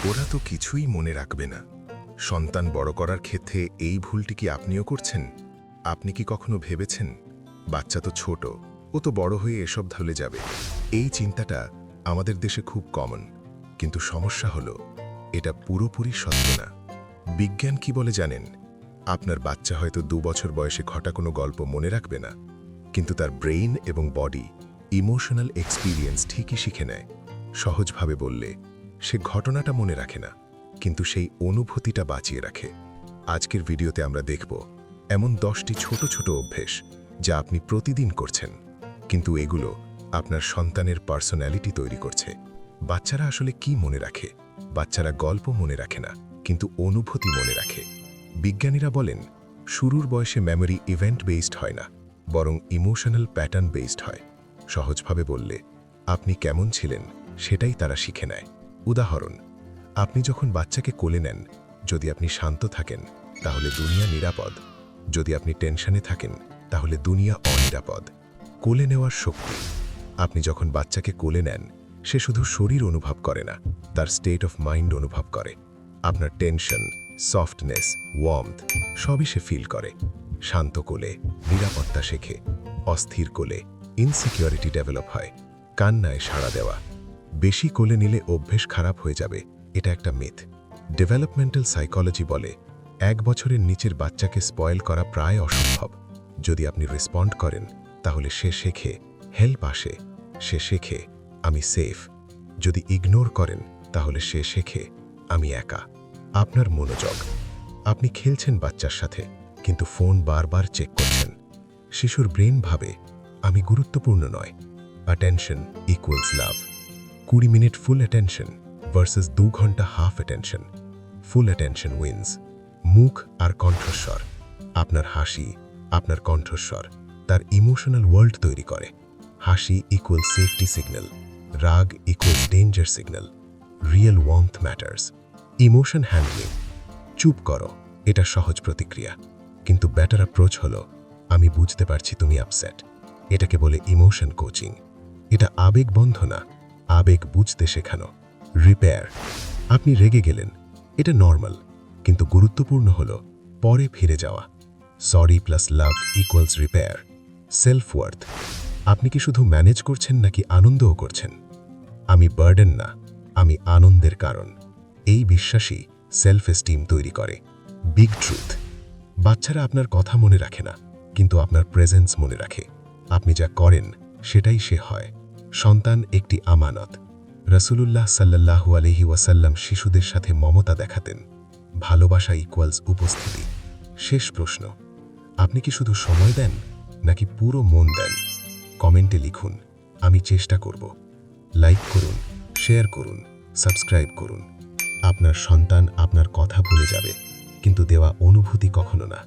ওরা তো কিছুই মনে রাখবে না। সন্তান বড় করার ক্ষেত্রে এই ভুলটি কি আপনিও করছেন? আপনি কি কখনো ভেবেছেন, বাচ্চা তো ছোট, ও তো বড় হয়ে এসব ভুলে যাবে? এই চিন্তাটা আমাদের দেশে খুব কমন, কিন্তু সমস্যা হলো এটা পুরোপুরি সত্য না। বিজ্ঞান কি বলে জানেন? আপনার বাচ্চা হয়তো 2 বছর বয়সে ঘটা কোনো গল্প মনে রাখবে না, কিন্তু তার ব্রেইন এবং বডি ইমোশনাল এক্সপিরিয়েন্স ঠিকই শিখে নেয়। সহজভাবে বললে, সে ঘটনাটা মনে রাখে না, কিন্তু সেই অনুভূতিটা বাঁচিয়ে রাখে। আজকের ভিডিওতে আমরা দেখব এমন 10টি ছোট ছোট অভ্যেস যা আপনি প্রতিদিন করছেন, কিন্তু এগুলো আপনার সন্তানের পার্সোনালিটি তৈরি করছে। বাচ্চারা আসলে কি মনে রাখে? বাচ্চারা গল্প মনে রাখে না, কিন্তু অনুভূতি মনে রাখে। বিজ্ঞানীরা বলেন, শুরুর বয়সে মেমোরি ইভেন্ট বেসড হয় না, বরং ইমোশনাল প্যাটার্ন বেসড হয়। সহজভাবে বললে, আপনি কেমন ছিলেন সেটাই তারা শিখে নেয়। উদাহরণ, আপনি যখন বাচ্চাকে কোলে নেন, যদি আপনি শান্ত থাকেন তাহলে দুনিয়া নিরাপদ, যদি আপনি টেনশনে থাকেন তাহলে দুনিয়া অনিরাপদ। কোলে নেওয়ার শক্তি। আপনি যখন বাচ্চাকে কোলে নেন, সে শুধু শরীর অনুভব করে না, তার স্টেট অফ মাইন্ড অনুভব করে। আপনার টেনশন, সফটনেস, ওয়ার্মথ সবই সে ফিল করে। শান্ত কোলে নিরাপত্তা শেখে, অস্থির কোলে ইনসিকিউরিটি ডেভেলপ হয়। কান্নায় সাড়া দেওয়া। বেশি কোলে নিলে অভ্যেস খারাপ হয়ে যাবে, এটা একটা মিথ। ডেভেলপমেন্টাল সাইকোলজি বলে, 1 বছরের নিচের বাচ্চাকে স্পয়েল করা প্রায় অসম্ভব। যদি আপনি রেসপন্ড করেন, তাহলে সে শেখে হেল্প আসে, সে শেখে আমি সেফ। যদি ইগনোর করেন, তাহলে সে শেখে আমি একা। আপনার মনোযোগ। আপনি খেলছেন বাচ্চার সাথে, কিন্তু ফোন বারবার চেক করছেন। শিশুর ব্রেন ভাবে আমি গুরুত্বপূর্ণ নয়। অ্যাটেনশন ইকুয়ালস লাভ। 20 মিনিট ফুল অ্যাটেনশন ভার্সেস 2 ঘন্টা হাফ অ্যাটেনশন। ফুল অ্যাটেনশন উইন্স। মুখ আর কণ্ঠস্বর। আপনার হাসি, আপনার কণ্ঠস্বর তার ইমোশনাল ওয়ার্ল্ড তৈরি করে। হাসি ইকুয়াল সেফটি সিগন্যাল, রাগ equal danger signal. Real warmth matters. Emotion handling. চুপ করো, এটা সহজ প্রতিক্রিয়া, কিন্তু বেটার অ্যাপ্রোচ হলো আমি বুঝতে পারছি তুমি আপসেট। এটাকে বলে ইমোশন কোচিং। এটা আবেগ বন্ধ না, আবেগ বুঝতে শেখানো। রিপেয়ার। আপনি রেগে গেলেন, এটা নর্মাল, কিন্তু গুরুত্বপূর্ণ হলো পরে ফিরে যাওয়া। Sorry plus love equals repair. Self worth. আপনি কি শুধু ম্যানেজ করছেন নাকি আনন্দও করছেন? আমি বার্ডেন না, আমি আনন্দের কারণ। এই বিশ্বাসই সেলফ এস্টিম তৈরি করে। Big truth. বাচ্চারা আপনার কথা মনে রাখে না, কিন্তু আপনার প্রেজেন্স মনে রাখে। আপনি যা করেন সেটাই সে হয়। সন্তান একটি আমানত। রাসূলুল্লাহ সাল্লাল্লাহু আলাইহি ওয়াসাল্লাম শিশুদের সাথে মমতা দেখাতেন। ভালোবাসা ইকুয়ালস উপস্থিতি। শেষ প্রশ্ন, আপনি কি শুধু সময় দেন নাকি পুরো মন দেন? কমেন্টে লিখুন, আমি চেষ্টা করব। লাইক করুন, শেয়ার করুন, সাবস্ক্রাইব করুন। আপনার সন্তান আপনার কথা ভুলে যাবে, কিন্তু দেওয়া অনুভূতি কখনো না।